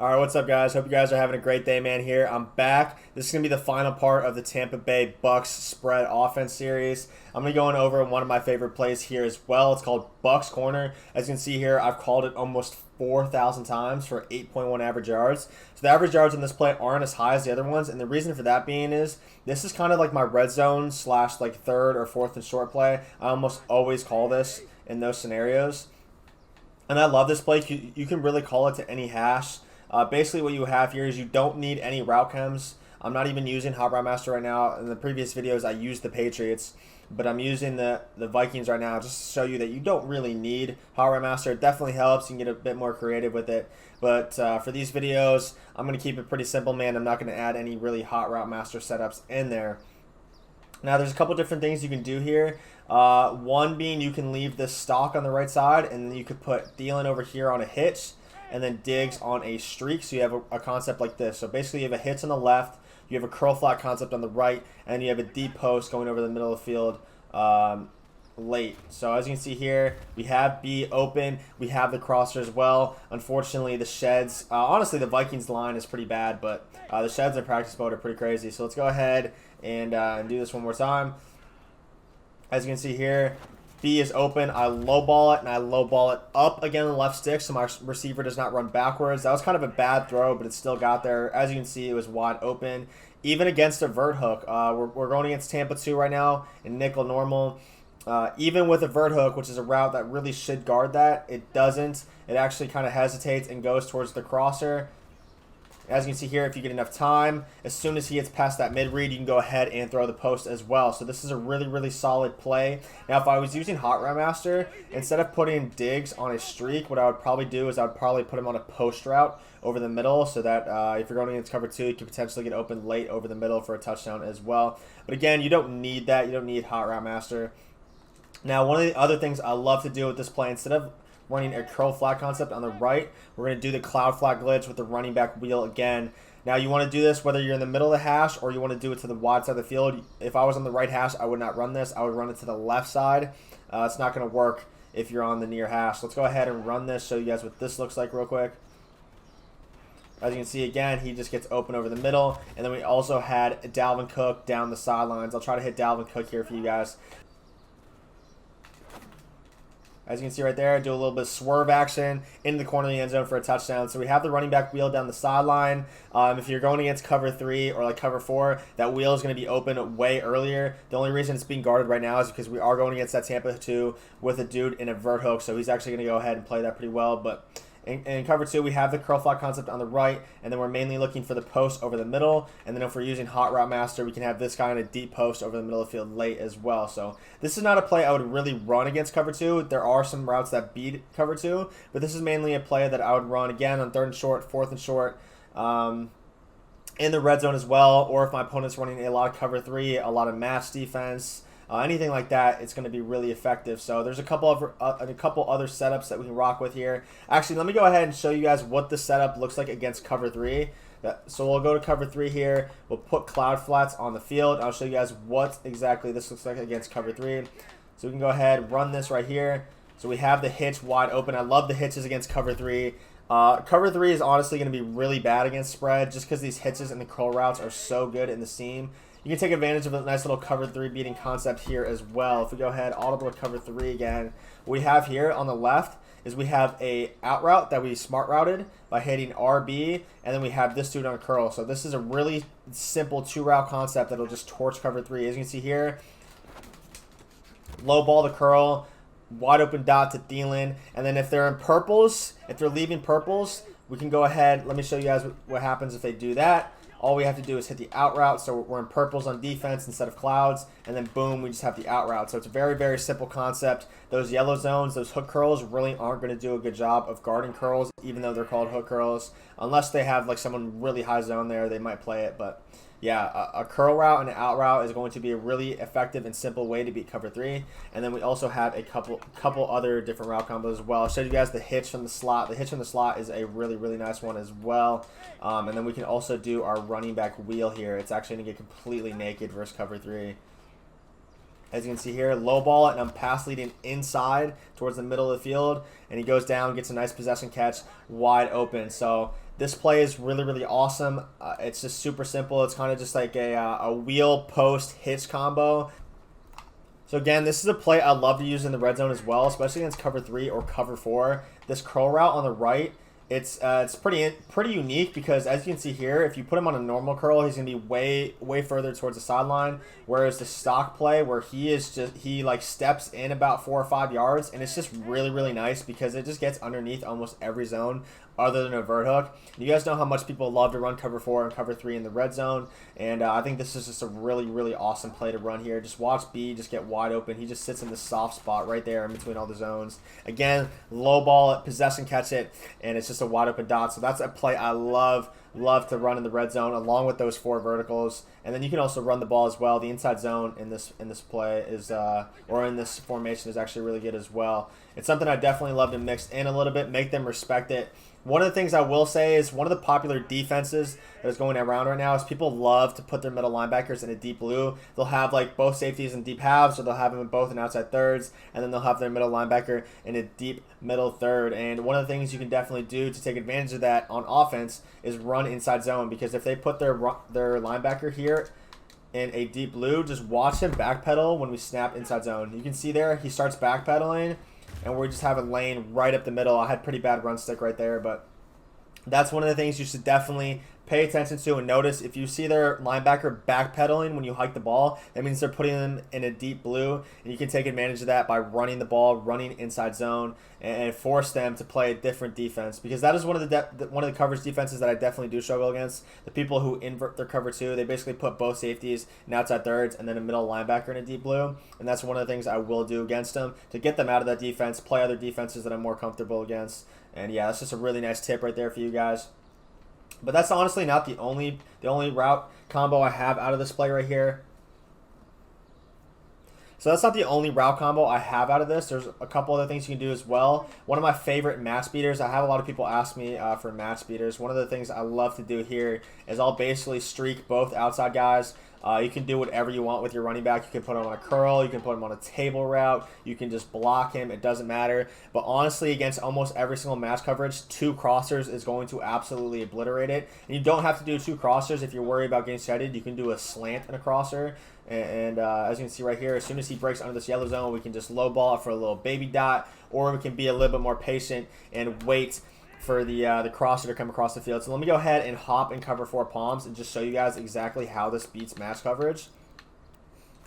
All right, what's up, guys? Hope you guys are having a great day, man. Here, I'm back. This is going to be the final part of the Tampa Bay Bucs spread offense series. I'm going to be going over one of my favorite plays here as well. It's called Bucs Corner. As you can see here, I've called it almost 4,000 times for 8.1 average yards. So the average yards in this play aren't as high as the other ones, and the reason for that being is this is kind of like my red zone / like third or fourth and short play. I almost always call this in those scenarios. And I love this play. You can really call it to any hash. Basically, what you have here is you don't need any route chems. I'm not even using Hot Route Master right now. In the previous videos, I used the Patriots, but I'm using the Vikings right now just to show you that you don't really need Hot Route Master. It definitely helps. You can get a bit more creative with it. But for these videos, I'm going to keep it pretty simple, man. I'm not going to add any really Hot Route Master setups in there. Now, there's a couple different things you can do here. One being you can leave this stock on the right side, and then you could put Thielen over here on a hitch, and then Diggs on a streak, so you have a concept like this. So basically you have a hitch on the left, you have a curl flat concept on the right, and you have a deep post going over the middle of the field late. So as you can see here, we have B open, we have the crosser as well. Unfortunately, the sheds, honestly the Vikings line is pretty bad, but the sheds in practice mode are pretty crazy. So let's go ahead and do this one more time. As you can see here, B is open. I lowball it, and I lowball it up again on the left stick so my receiver does not run backwards. That was kind of a bad throw, but it still got there. As you can see, it was wide open. Even against a vert hook, we're going against Tampa 2 right now in nickel normal. Even with a vert hook, which is a route that really should guard that, it doesn't. It actually kind of hesitates and goes towards the crosser. As you can see here, if you get enough time, as soon as he gets past that mid-read, you can go ahead and throw the post as well. So this is a really, really solid play. Now, if I was using Hot Route Master, instead of putting Diggs on a streak, what I would probably do is I would probably put him on a post route over the middle so that if you're going against cover 2, you can potentially get open late over the middle for a touchdown as well. But again, you don't need that. You don't need Hot Route Master. Now, one of the other things I love to do with this play, instead of running a curl flat concept on the right, we're going to do the cloud flat glitch with the running back wheel again. Now, you want to do this whether you're in the middle of the hash or you want to do it to the wide side of the field. If I was on the right hash, I would not run this. I would run it to the left side. It's not going to work if you're on the near hash. Let's go ahead and run this, show you guys what this looks like real quick. As you can see, again, he just gets open over the middle. And then we also had Dalvin Cook down the sidelines. I'll try to hit Dalvin Cook here for you guys. As you can see right there, do a little bit of swerve action in the corner of the end zone for a touchdown. So we have the running back wheel down the sideline. If you're going against cover 3 or like cover 4, that wheel is going to be open way earlier. The only reason it's being guarded right now is because we are going against that Tampa 2 with a dude in a vert hook. So he's actually going to go ahead and play that pretty well. But in cover 2, we have the curl flat concept on the right, and then we're mainly looking for the post over the middle. And then if we're using Hot Route Master, we can have this guy in a deep post over the middle of the field late as well. So this is not a play I would really run against cover 2. There are some routes that beat cover 2, but this is mainly a play that I would run again on third and short, fourth and short, in the red zone as well. Or if my opponent's running a lot of cover 3, a lot of match defense, anything like that, it's going to be really effective. So there's a couple other setups that we can rock with here. Actually, let me go ahead and show you guys what the setup looks like against cover 3. So we'll go to cover 3 here. We'll put cloud flats on the field. I'll show you guys what exactly this looks like against cover 3. So we can go ahead, run this right here. So we have the hitch wide open. I love the hitches against cover 3. Cover 3 is honestly going to be really bad against spread just because these hitches and the curl routes are so good in the seam. You can take advantage of a nice little cover 3 beating concept here as well. If we go ahead, audible to cover 3 again, what we have here on the left is we have a out route that we smart routed by hitting RB, and then we have this dude on curl. So this is a really simple 2-route concept that'll just torch cover 3. As you can see here, low ball to curl, wide open dot to Thielen, and then if they're in purples, if they're leaving purples, we can go ahead. Let me show you guys what happens if they do that. All we have to do is hit the out route, so we're in purples on defense instead of clouds, and then boom, we just have the out route. So it's a very, very simple concept. Those yellow zones, those hook curls really aren't going to do a good job of guarding curls, even though they're called hook curls. Unless they have like someone really high zone there, they might play it. But yeah, a curl route and an out route is going to be a really effective and simple way to beat cover 3. And then we also have a couple other different route combos as well. I'll show you guys the hitch from the slot. The hitch from the slot is a really, really nice one as well. And then we can also do our running back wheel here. It's actually going to get completely naked versus cover 3. As you can see here, low ball it, and I'm pass leading inside towards the middle of the field, and he goes down, gets a nice possession catch, wide open. So This play is really, really awesome. It's just super simple. It's kind of just like a wheel post hitch combo. So again, this is a play I love to use in the red zone as well, especially against cover 3 or cover 4. This curl route on the right, it's pretty unique because as you can see here, if you put him on a normal curl, he's gonna be way further towards the sideline. Whereas the stock play, where he like steps in about 4 or 5 yards, and it's just really nice because it just gets underneath almost every zone other than a vert hook. You guys know how much people love to run cover 4 and cover 3 in the red zone, and I think this is just a really awesome play to run here. Just watch B just get wide open. He just sits in the soft spot right there in between all the zones. Again, low ball it, possess and catch it, and it's just a wide open dot. So that's a play I love to run in the red zone along with those 4 verticals. And then you can also run the ball as well. The inside zone in this play is or in this formation is actually really good as well. It's something I definitely love to mix in a little bit, make them respect it. One of the things I will say is one of the popular defenses that is going around right now is people love to put their middle linebackers in a deep blue. They'll have like both safeties in deep halves, or they'll have them in both in outside thirds, and then they'll have their middle linebacker in a deep middle third. And one of the things you can definitely do to take advantage of that on offense is run inside zone, because if they put their linebacker here in a deep blue, just watch him backpedal when we snap inside zone. You can see there he starts backpedaling, and we just have a lane right up the middle. I had pretty bad run stick right there, but that's one of the things you should definitely pay attention to and notice. If you see their linebacker backpedaling when you hike the ball, that means they're putting them in a deep blue, and you can take advantage of that by running the ball, running inside zone, and force them to play a different defense, because that is one of the coverage defenses that I definitely do struggle against. The people who invert their cover 2, they basically put both safeties in outside thirds and then a middle linebacker in a deep blue, and that's one of the things I will do against them to get them out of that defense, play other defenses that I'm more comfortable against. And yeah, that's just a really nice tip right there for you guys. But that's honestly not the only route combo I have out of this play right here. So that's not the only route combo I have out of this. There's a couple other things you can do as well. One of my favorite match beaters, I have a lot of people ask me for match beaters. One of the things I love to do here is I'll basically streak both outside guys. You can do whatever you want with your running back. You can put him on a curl. You can put him on a table route. You can just block him. It doesn't matter. But honestly, against almost every single match coverage, 2 crossers is going to absolutely obliterate it. And you don't have to do 2 crossers if you're worried about getting shedded. You can do a slant and a crosser. And as you can see right here, as soon as he breaks under this yellow zone, we can just low ball it for a little baby dot, or we can be a little bit more patient and wait for the crosser to come across the field. So let me go ahead and hop and cover 4 palms and just show you guys exactly how this beats match coverage.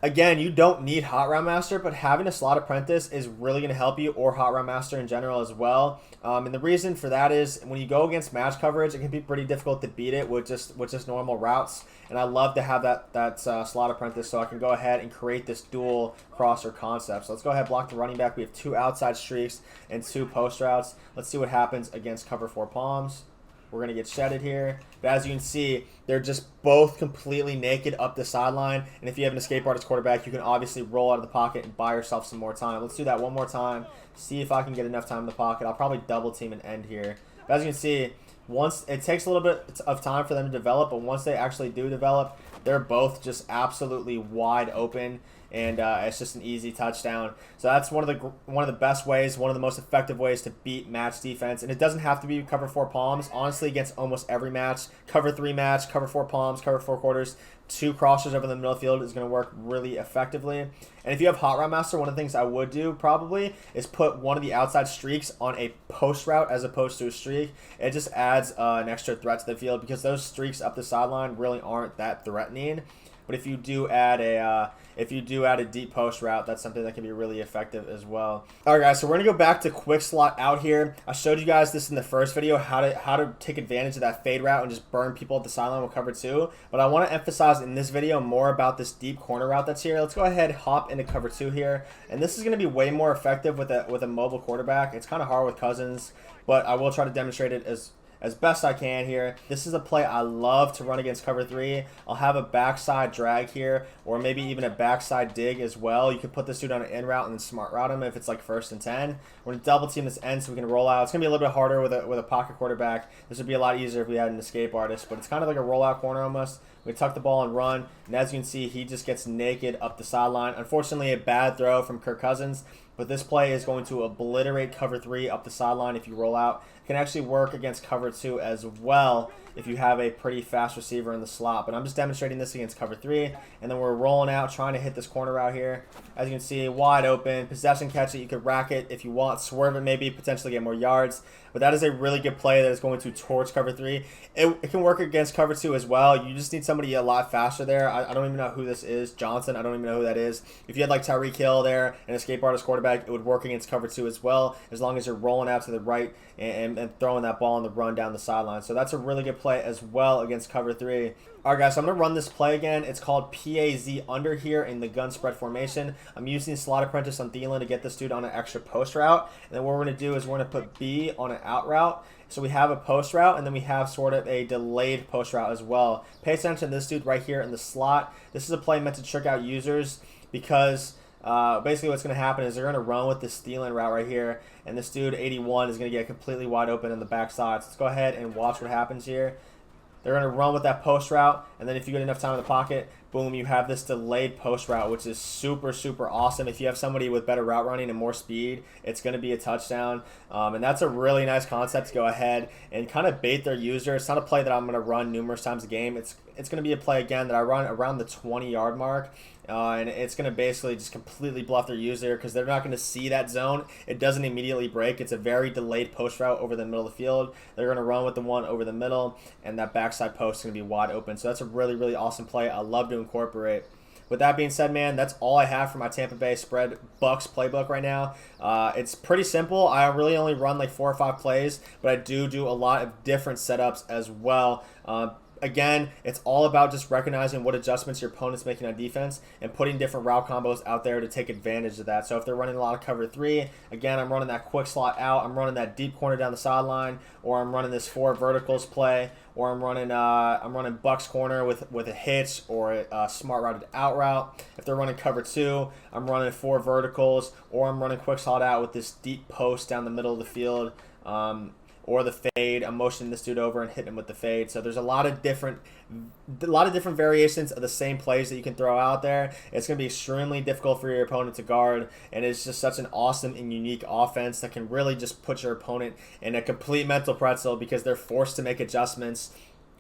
Again, you don't need Hot Route Master, but having a slot apprentice is really going to help you, or Hot Route Master in general as well. And the reason for that is when you go against match coverage, it can be pretty difficult to beat it with just normal routes. And I love to have that slot apprentice, so I can go ahead and create this dual crosser concept. So let's go ahead and block the running back. We have 2 outside streaks and 2 post routes. Let's see what happens against cover 4 palms. We're going to get shedded here. But as you can see, they're just both completely naked up the sideline. And if you have an escape artist quarterback, you can obviously roll out of the pocket and buy yourself some more time. Let's do that one more time. See if I can get enough time in the pocket. I'll probably double team and end here. But as you can see, once it takes a little bit of time for them to develop, but once they actually do develop, they're both just absolutely wide open. And it's just an easy touchdown. So that's one of the best ways, one of the most effective ways to beat match defense. And it doesn't have to be cover 4 palms. Honestly, against almost every match, cover 3 match, cover 4 palms, cover 4 quarters, 2 crossers over the middle of the field is going to work really effectively. And if you have Hot Route Master, one of the things I would do probably is put one of the outside streaks on a post route as opposed to a streak. It just adds an extra threat to the field, because those streaks up the sideline really aren't that threatening. But if you do add a deep post route, that's something that can be really effective as well. All right, guys, so we're gonna go back to quick slot out here. I showed you guys this in the first video, how to take advantage of that fade route and just burn people at the sideline with cover 2. But I want to emphasize in this video more about this deep corner route that's here. Let's go ahead and hop into cover 2 here, and this is gonna be way more effective with a mobile quarterback. It's kind of hard with Cousins, but I will try to demonstrate it as best I can here. This is a play I love to run against cover 3. I'll have a backside drag here, or maybe even a backside dig as well. You can put this dude on an in route and then smart route him if it's like 1st and 10. We're going to double team this end so we can roll out. It's going to be a little bit harder with a pocket quarterback. This would be a lot easier if we had an escape artist, but it's kind of like a rollout corner almost. We tuck the ball and run, and as you can see, he just gets naked up the sideline. Unfortunately, a bad throw from Kirk Cousins, but this play is going to obliterate cover 3 up the sideline if you roll out. It can actually work against cover 2 as well if you have a pretty fast receiver in the slot. But I'm just demonstrating this against cover 3, and then we're rolling out, trying to hit this corner out here. As you can see, wide open, possession catch it. You could rack it if you want, swerve it maybe, potentially get more yards. But that is a really good play that is going to torch cover 3. It can work against cover 2 as well. You just need somebody a lot faster there. I don't even know who this is. Johnson, I don't even know who that is. If you had like Tyreek Hill there, an escape artist quarterback, it would work against cover 2 as well, as long as you're rolling out to the right and throwing that ball on the run down the sideline. So that's a really good play as well against cover 3. All right, guys, so I'm going to run this play again. It's called PAZ under here in the gun spread formation. I'm using slot apprentice on Thielen to get this dude on an extra post route. And then what we're going to do is we're going to put B on an out route. So we have a post route, and then we have sort of a delayed post route as well. Pay attention to this dude right here in the slot. This is a play meant to trick out users because basically what's going to happen is they're going to run with this Thielen route right here, and this dude, 81, is going to get completely wide open in the backside. So let's go ahead and watch what happens here. They're going to run with that post route, and then if you get enough time in the pocket, boom, you have this delayed post route, which is super, super awesome. If you have somebody with better route running and more speed, it's going to be a touchdown. And that's a really nice concept to go ahead and kind of bait their user. It's not a play that I'm going to run numerous times a game. It's going to be a play, again, that I run around the 20-yard mark. And it's going to basically just completely bluff their user because they're not going to see that zone. It doesn't immediately break. It's a very delayed post route over the middle of the field. They're going to run with the one over the middle, and that backside post is going to be wide open. So that's a really, really awesome play. I love to incorporate. With that being said, man, that's all I have for my Tampa Bay spread Bucs playbook right now. It's pretty simple. I really only run like 4 or 5 plays, but I do a lot of different setups as well. Again, it's all about just recognizing what adjustments your opponent's making on defense and putting different route combos out there to take advantage of that. So if they're running a lot of cover 3, again, I'm running that quick slot out, I'm running that deep corner down the sideline, or I'm running this 4 verticals play, or I'm running Bucs corner with a hitch or a smart routed out route. If they're running cover 2, I'm running 4 verticals, or I'm running quick slot out with this deep post down the middle of the field. Or the fade. I'm motioning this dude over and hitting him with the fade. So there's a lot of different variations of the same plays that you can throw out there. It's going to be extremely difficult for your opponent to guard, and it's just such an awesome and unique offense that can really just put your opponent in a complete mental pretzel because they're forced to make adjustments.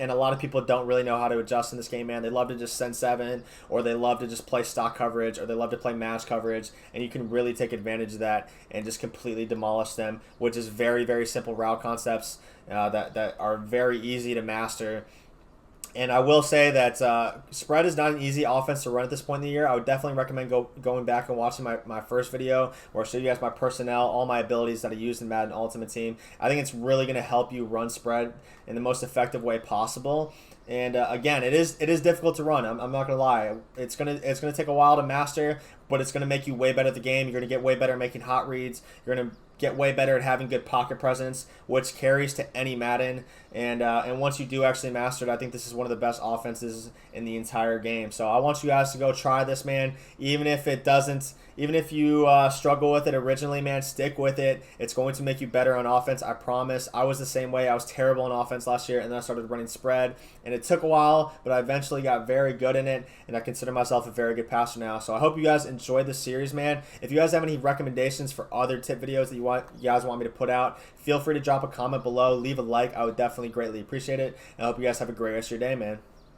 And a lot of people don't really know how to adjust in this game, man. They love to just send 7, or they love to just play stock coverage, or they love to play match coverage, and you can really take advantage of that and just completely demolish them, which is very, very simple route concepts that are very easy to master. And I will say that spread is not an easy offense to run at this point in the year. I would definitely recommend going back and watching my first video where I show you guys my personnel, all my abilities that I used in Madden Ultimate Team. I think it's really going to help you run spread in the most effective way possible. And again, it is difficult to run. I'm not gonna lie. It's gonna take a while to master, but it's gonna make you way better at the game. You're gonna get way better at making hot reads. You're gonna get way better at having good pocket presence, which carries to any Madden. And once you do actually master it, I think this is one of the best offenses in the entire game. So I want you guys to go try this, man. Even if you struggle with it originally, man, stick with it. It's going to make you better on offense, I promise. I was the same way. I was terrible on offense last year, and then I started running spread. And it took a while, but I eventually got very good in it, and I consider myself a very good passer now. So I hope you guys enjoyed this series, man. If you guys have any recommendations for other tip videos that you guys want me to put out, feel free to drop a comment below. Leave a like. I would definitely greatly appreciate it. And I hope you guys have a great rest of your day, man.